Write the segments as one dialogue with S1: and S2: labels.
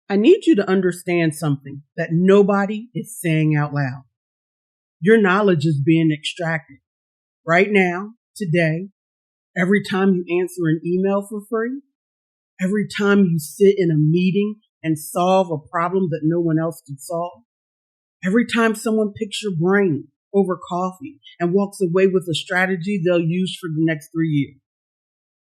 S1: I need you to understand something that nobody is saying out loud. Your knowledge is being extracted right now, today, every time you answer an email for free, every time you sit in a meeting and solve a problem that no one else could solve, every time someone picks your brain over coffee and walks away with a strategy they'll use for the next 3 years.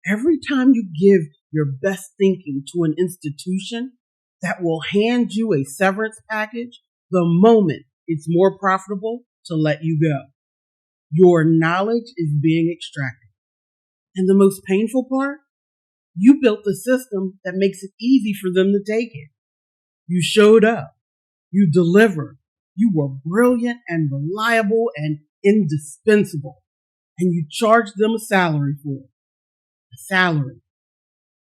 S1: Every time you give your best thinking to an institution that will hand you a severance package the moment it's more profitable to let you go. Your knowledge is being extracted. And the most painful part, you built the system that makes it easy for them to take it. You showed up. You delivered. You were brilliant and reliable and indispensable. And you charged them a salary for it. A salary.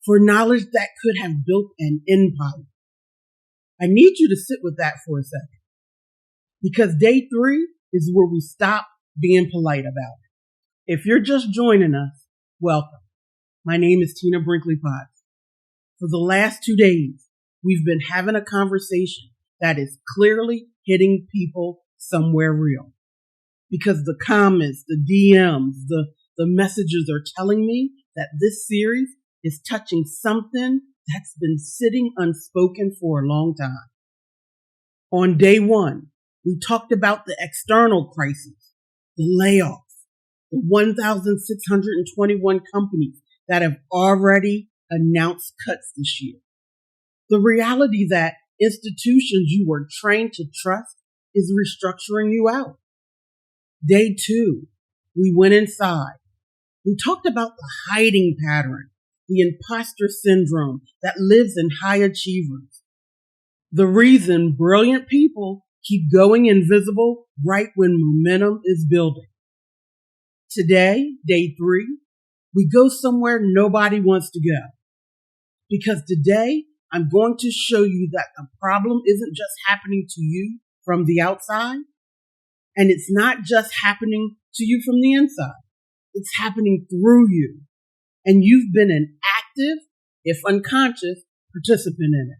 S1: For knowledge that could have built an empire. I need you to sit with that for a second. Because day 3 is where we stop being polite about it. If you're just joining us, welcome. My name is Tina Brinkley Potts. For the last 2 days, we've been having a conversation that is clearly hitting people somewhere real. Because the comments, the DMs, the messages are telling me that this series is touching something that's been sitting unspoken for a long time. On day 1, we talked about the external crisis, the layoffs, the 1,621 companies that have already announced cuts this year. The reality that institutions you were trained to trust is restructuring you out. Day 2, we went inside. We talked about the hiding pattern, the imposter syndrome that lives in high achievers. The reason brilliant people keep going invisible right when momentum is building. Today, day 3, we go somewhere nobody wants to go. Because today, I'm going to show you that the problem isn't just happening to you from the outside, and it's not just happening to you from the inside. It's happening through you. And you've been an active, if unconscious, participant in it.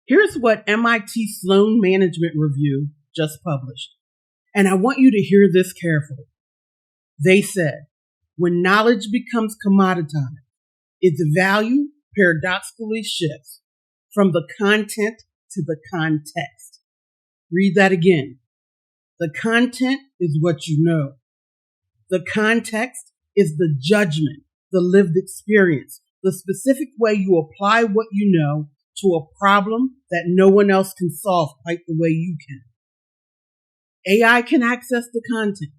S1: Here's what MIT Sloan Management Review just published. And I want you to hear this carefully. They said, when knowledge becomes commoditized, its value paradoxically shifts from the content to the context. Read that again. The content is what you know. The context is the judgment, the lived experience, the specific way you apply what you know to a problem that no one else can solve quite the way you can. AI can access the content.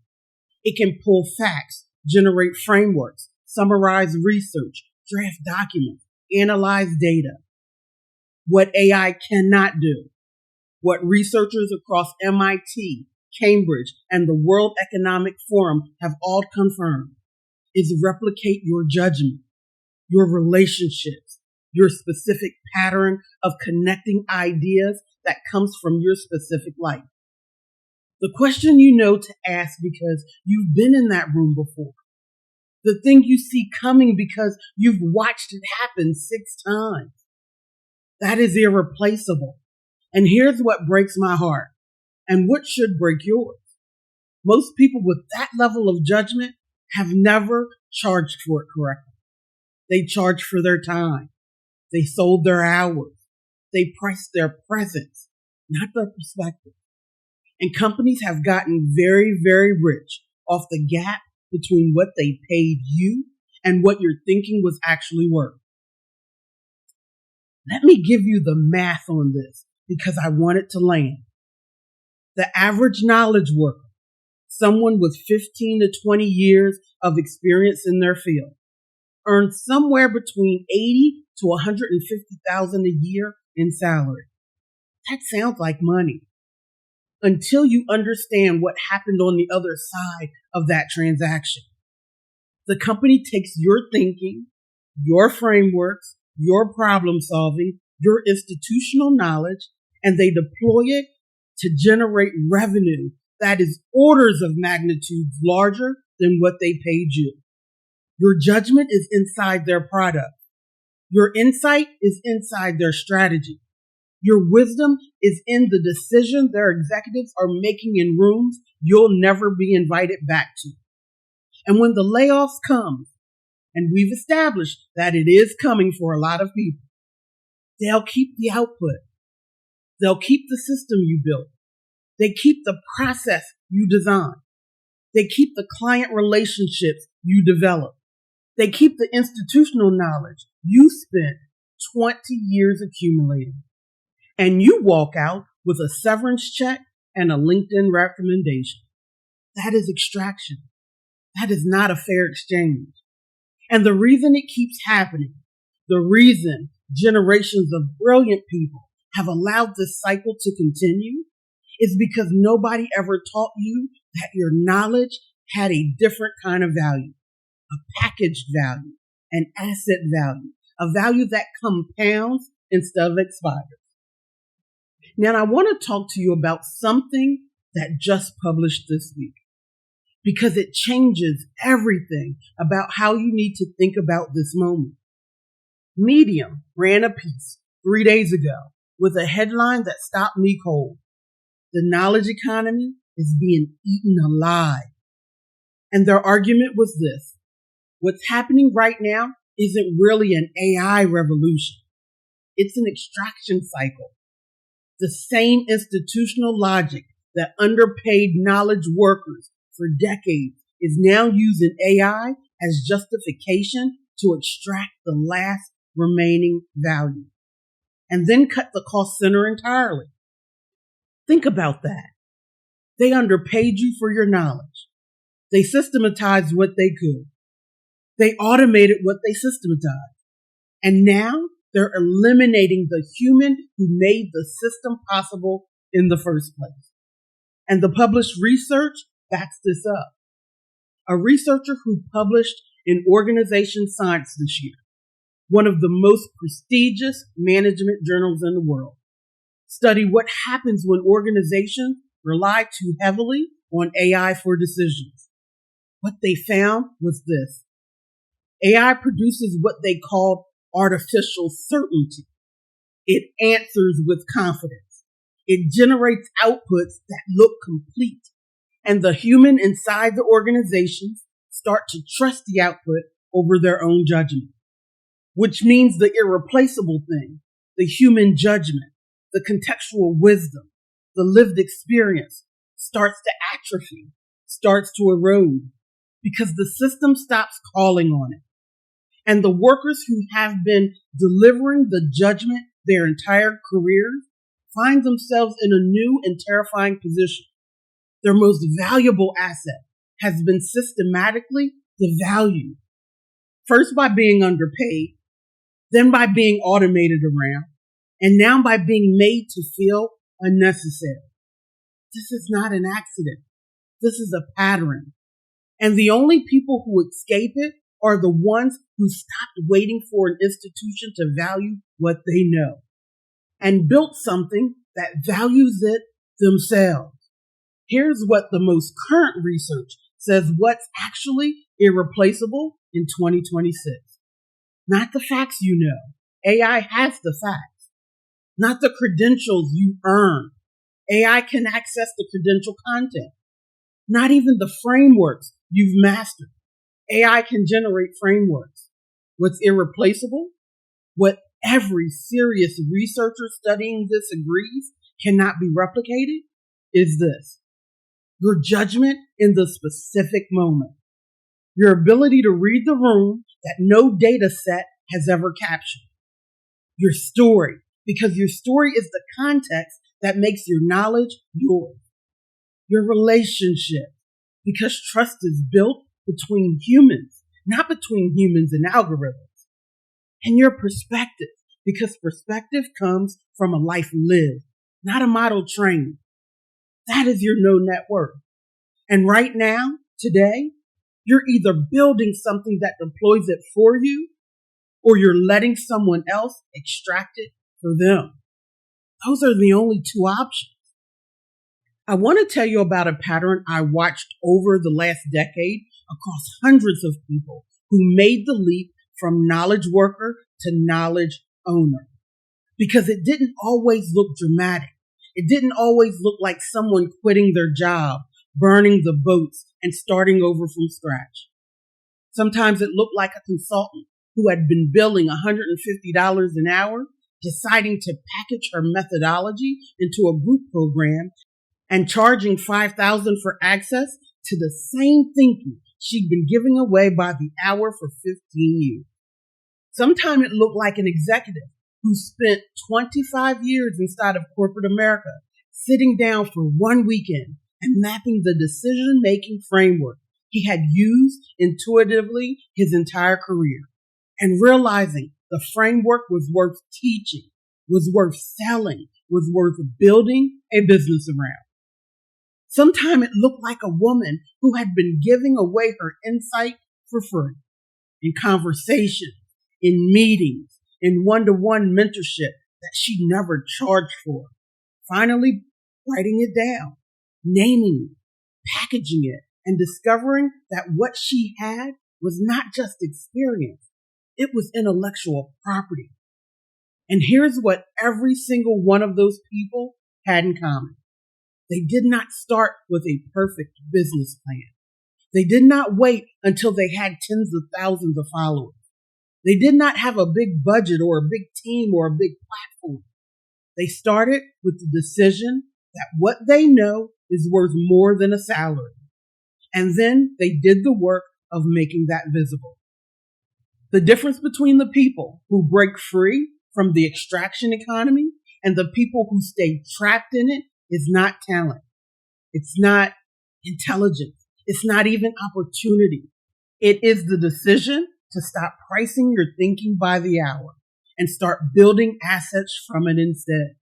S1: It can pull facts, generate frameworks, summarize research, draft documents, analyze data. What AI cannot do, what researchers across MIT, Cambridge, and the World Economic Forum have all confirmed, is replicate your judgment, your relationships, your specific pattern of connecting ideas that comes from your specific life. The question you know to ask because you've been in that room before. The thing you see coming because you've watched it happen 6 times. That is irreplaceable. And here's what breaks my heart, and what should break yours. Most people with that level of judgment have never charged for it correctly. They charge for their time. They sold their hours. They priced their presence, not their perspective. And companies have gotten very, very rich off the gap between what they paid you and what your thinking was actually worth. Let me give you the math on this because I want it to land. The average knowledge worker, someone with 15 to 20 years of experience in their field, earns somewhere between $80,000 to $150,000 a year in salary. That sounds like money. Until you understand what happened on the other side of that transaction. The company takes your thinking, your frameworks, your problem solving, your institutional knowledge, and they deploy it to generate revenue that is orders of magnitude larger than what they paid you. Your judgment is inside their product. Your insight is inside their strategy. Your wisdom is in the decision their executives are making in rooms you'll never be invited back to. And when the layoffs come, and we've established that it is coming for a lot of people, they'll keep the output. They'll keep the system you built. They keep the process you designed. They keep the client relationships you develop. They keep the institutional knowledge you spent 20 years accumulating. And you walk out with a severance check and a LinkedIn recommendation. That is extraction. That is not a fair exchange. And the reason it keeps happening, the reason generations of brilliant people have allowed this cycle to continue, is because nobody ever taught you that your knowledge had a different kind of value, a packaged value, an asset value, a value that compounds instead of expires. Now, I want to talk to you about something that just published this week, because it changes everything about how you need to think about this moment. Medium ran a piece 3 days ago with a headline that stopped me cold. The knowledge economy is being eaten alive. And their argument was this: what's happening right now isn't really an AI revolution. It's an extraction cycle. The same institutional logic that underpaid knowledge workers for decades is now using AI as justification to extract the last remaining value and then cut the cost center entirely. Think about that. They underpaid you for your knowledge. They systematized what they could. They automated what they systematized. And now they're eliminating the human who made the system possible in the first place. And the published research backs this up. A researcher who published in Organization Science this year, one of the most prestigious management journals in the world, studied what happens when organizations rely too heavily on AI for decisions. What they found was this: AI produces what they called artificial certainty. It answers with confidence. It generates outputs that look complete. And the human inside the organizations start to trust the output over their own judgment, which means the irreplaceable thing, the human judgment, the contextual wisdom, the lived experience starts to atrophy, starts to erode, because the system stops calling on it. And the workers who have been delivering the judgment their entire careers find themselves in a new and terrifying position. Their most valuable asset has been systematically devalued, first by being underpaid, then by being automated around, and now by being made to feel unnecessary. This is not an accident. This is a pattern. And the only people who escape it are the ones who stopped waiting for an institution to value what they know and built something that values it themselves. Here's what the most current research says what's actually irreplaceable in 2026. Not the facts you know. AI has the facts. Not the credentials you earn. AI can access the credential content. Not even the frameworks you've mastered. AI can generate frameworks. What's irreplaceable, what every serious researcher studying this agrees cannot be replicated, is this: your judgment in the specific moment. Your ability to read the room that no data set has ever captured. Your story, because your story is the context that makes your knowledge yours. Your relationship, because trust is built between humans, not between humans and algorithms. And your perspective, because perspective comes from a life lived, not a model trained. That is your no net worth. And right now, today, you're either building something that deploys it for you, or you're letting someone else extract it for them. Those are the only two options. I want to tell you about a pattern I watched over the last decade across hundreds of people who made the leap from knowledge worker to knowledge owner, because it didn't always look dramatic. It didn't always look like someone quitting their job, burning the boats, and starting over from scratch. Sometimes it looked like a consultant who had been billing $150 an hour, deciding to package her methodology into a group program and charging $5,000 for access to the same thinking she'd been giving away by the hour for 15 years. Sometimes it looked like an executive who spent 25 years inside of corporate America, sitting down for one weekend and mapping the decision-making framework he had used intuitively his entire career, and realizing the framework was worth teaching, was worth selling, was worth building a business around. Sometimes it looked like a woman who had been giving away her insight for free in conversations, in meetings, in one-to-one mentorship that she never charged for. Finally, writing it down, naming it, packaging it, and discovering that what she had was not just experience, it was intellectual property. And here's what every single one of those people had in common. They did not start with a perfect business plan. They did not wait until they had tens of thousands of followers. They did not have a big budget or a big team or a big platform. They started with the decision that what they know is worth more than a salary. And then they did the work of making that visible. The difference between the people who break free from the extraction economy and the people who stay trapped in it is not talent. It's not intelligence. It's not even opportunity. It is the decision to stop pricing your thinking by the hour and start building assets from it instead.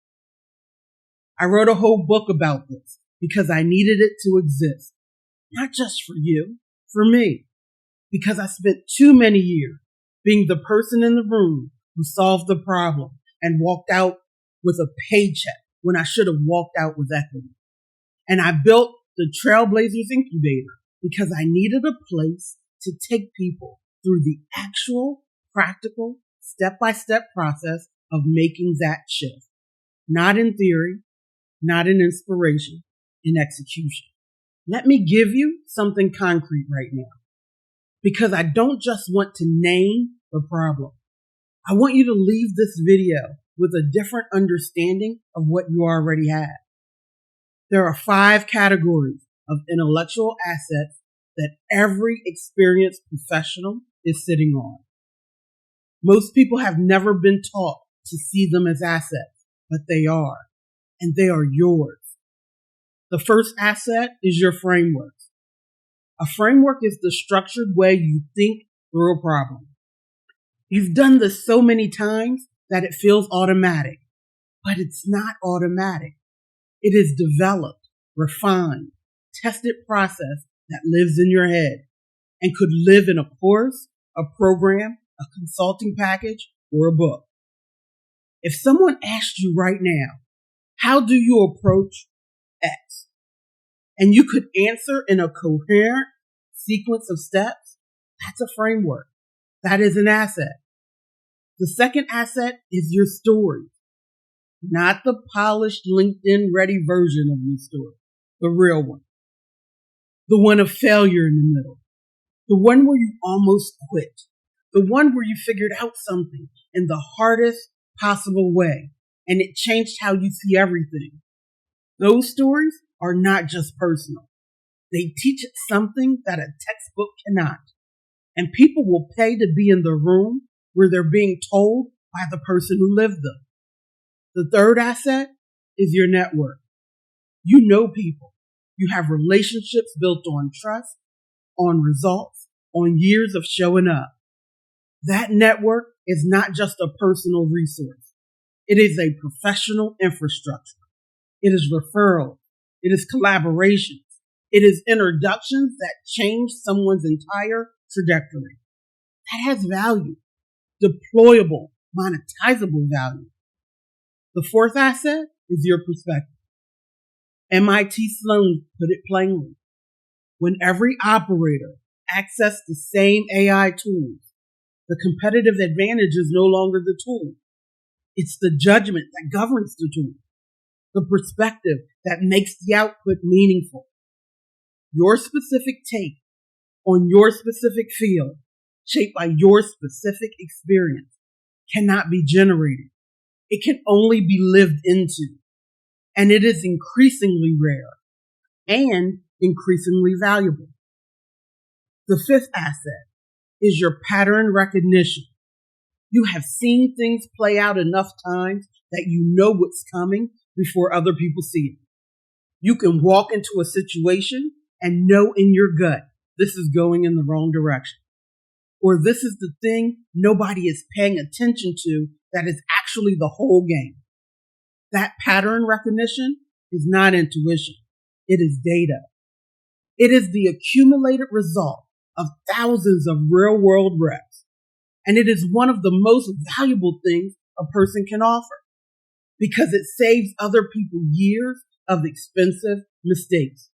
S1: I wrote a whole book about this because I needed it to exist. Not just for you, for me. Because I spent too many years being the person in the room who solved the problem and walked out with a paycheck when I should have walked out with equity. And I built the Trailblazers Incubator because I needed a place to take people through the actual, practical, step-by-step process of making that shift. Not in theory, not in inspiration, in execution. Let me give you something concrete right now, because I don't just want to name the problem. I want you to leave this video with a different understanding of what you already have. There are 5 categories of intellectual assets that every experienced professional is sitting on. Most people have never been taught to see them as assets, but they are, and they are yours. The first asset is your framework. A framework is the structured way you think through a problem. You've done this so many times that it feels automatic, but it's not automatic. It is developed, refined, tested process that lives in your head and could live in a course, a program, a consulting package, or a book. If someone asked you right now, how do you approach X? And you could answer in a coherent sequence of steps, that's a framework. That is an asset. The second asset is your story, not the polished LinkedIn ready version of your story, the real one. The one of failure in the middle. The one where you almost quit. The one where you figured out something in the hardest possible way and it changed how you see everything. Those stories are not just personal. They teach something that a textbook cannot. And people will pay to be in the room where they're being told by the person who lived them. The third asset is your network. You know people. You have relationships built on trust, on results, on years of showing up. That network is not just a personal resource. It is a professional infrastructure. It is referral. It is collaborations. It is introductions that change someone's entire trajectory. That has value, deployable, monetizable value. The fourth asset is your perspective. MIT Sloan put it plainly. When every operator accessed the same AI tools, The competitive advantage is no longer the tool. It's the judgment that governs the tool, the perspective that makes the output meaningful. Your specific take on your specific field, shaped by your specific experience, cannot be generated. It can only be lived into. And it is increasingly rare and increasingly valuable. The fifth asset is your pattern recognition. You have seen things play out enough times that you know what's coming before other people see it. You can walk into a situation and know in your gut, this is going in the wrong direction. Or this is the thing nobody is paying attention to that is actually the whole game. That pattern recognition is not intuition. It is data. It is the accumulated result of thousands of real world reps. And it is one of the most valuable things a person can offer because it saves other people years of expensive mistakes.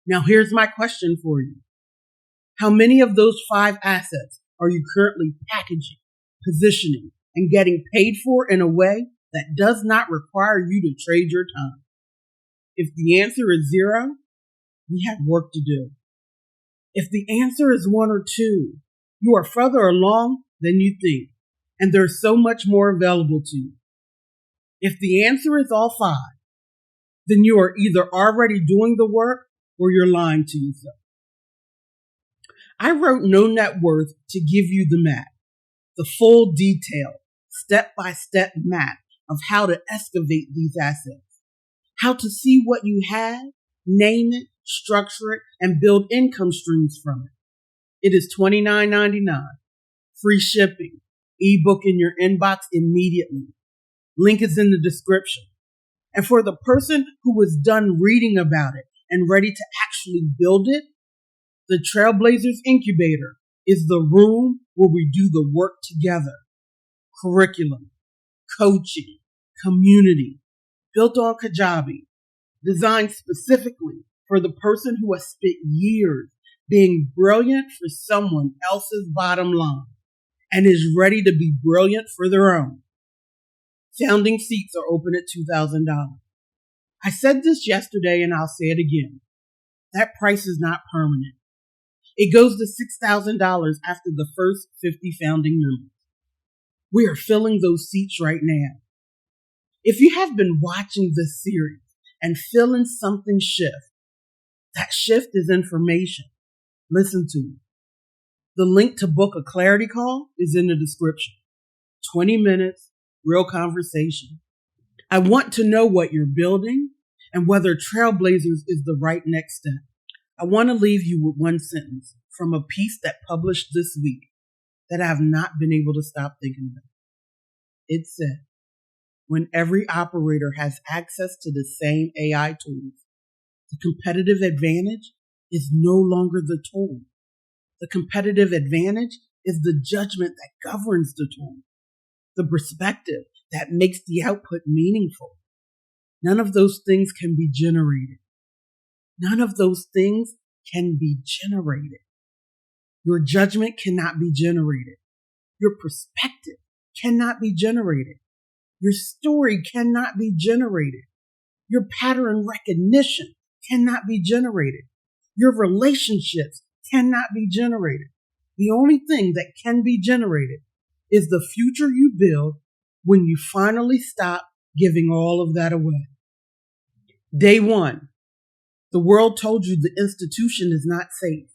S1: Now, here's my question for you. How many of those 5 assets are you currently packaging, positioning, and getting paid for in a way that does not require you to trade your time? If the answer is 0, we have work to do. If the answer is 1 or 2, you are further along than you think, and there's so much more available to you. If the answer is all 5, then you are either already doing the work or you're lying to yourself. I wrote No Net Worth to give you the map, the full detailed, step-by-step map of how to excavate these assets, how to see what you have, name it, structure it, and build income streams from it. It is $29.99, free shipping, ebook in your inbox immediately. Link is in the description. And for the person who was done reading about it and ready to actually build it, the Trailblazers Incubator is the room where we do the work together. Curriculum, coaching, community, built on Kajabi, designed specifically for the person who has spent years being brilliant for someone else's bottom line and is ready to be brilliant for their own. Founding seats are open at $2,000. I said this yesterday and I'll say it again. That price is not permanent. It goes to $6,000 after the first 50 founding members. We are filling those seats right now. If you have been watching this series and feeling something shift, that shift is information. Listen to it. The link to book a clarity call is in the description. 20 minutes, real conversation. I want to know what you're building and whether Trailblazers is the right next step. I want to leave you with one sentence from a piece that published this week that I have not been able to stop thinking about. It said, when every operator has access to the same AI tools, the competitive advantage is no longer the tool. The competitive advantage is the judgment that governs the tool, the perspective that makes the output meaningful. None of those things can be generated. None of those things can be generated. Your judgment cannot be generated. Your perspective cannot be generated. Your story cannot be generated. Your pattern recognition cannot be generated. Your relationships cannot be generated. The only thing that can be generated is the future you build when you finally stop giving all of that away. Day 1. The world told you the institution is not safe.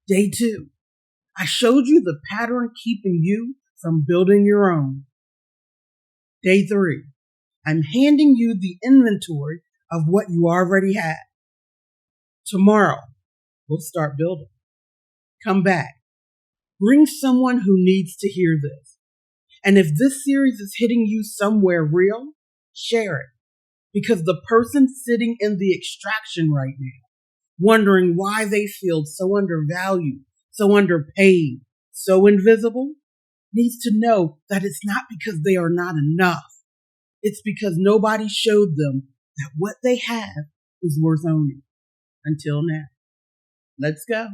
S1: Day 2. I showed you the pattern keeping you from building your own. Day 3. I'm handing you the inventory of what you already have. Tomorrow, we'll start building. Come back. Bring someone who needs to hear this. And if this series is hitting you somewhere real, share it. Because the person sitting in the extraction right now, wondering why they feel so undervalued, so underpaid, so invisible, needs to know that it's not because they are not enough. It's because nobody showed them that what they have is worth owning. Until now. Let's go.